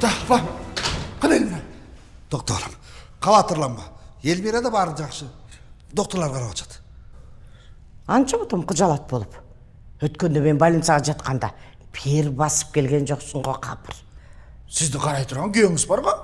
Ата, апа, қане Эльмира? Докторым, қабатырланба. Эльмира да барын жақсы. Докторлар қарап жатады. Анча бұтым қыжалат болып. Өткенде мен больницаға жатқанда пер басып келген жоқсың ғой қапыр. Сізді қарай тұрған күйеуіңіз бар ма?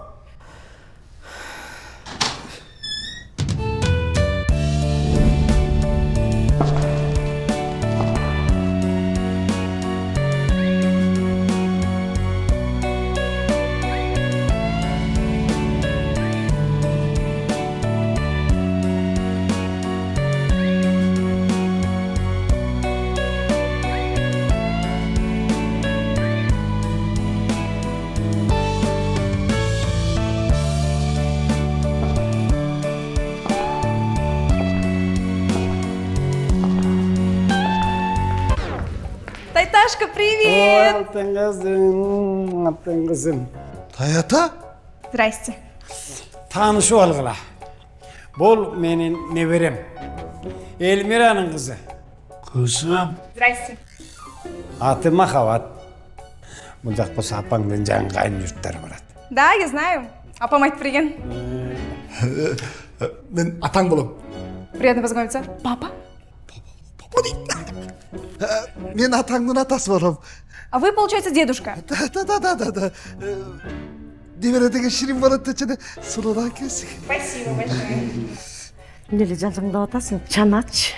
Тайташка, привет! Алтын қызым. Таята? Здрасте. Танышып алғыла. Бұл менің неберем. Эльмираның қызы. Қызым. Здрасте. Аты Махаббат. Мұндақ болса апаңдың жаңғайын жұрттары барады. Да, я знаю. Апам айтып берген. Мен атаң болам. Приятно познакомиться. Папа? Мен атаңның атасы болам. А вы, получается, дедушка? Да. Немере деген ширин болады дечене. Сұлудан келсек. Спасибо большое. Нелі жазыңдап атасың, чанач.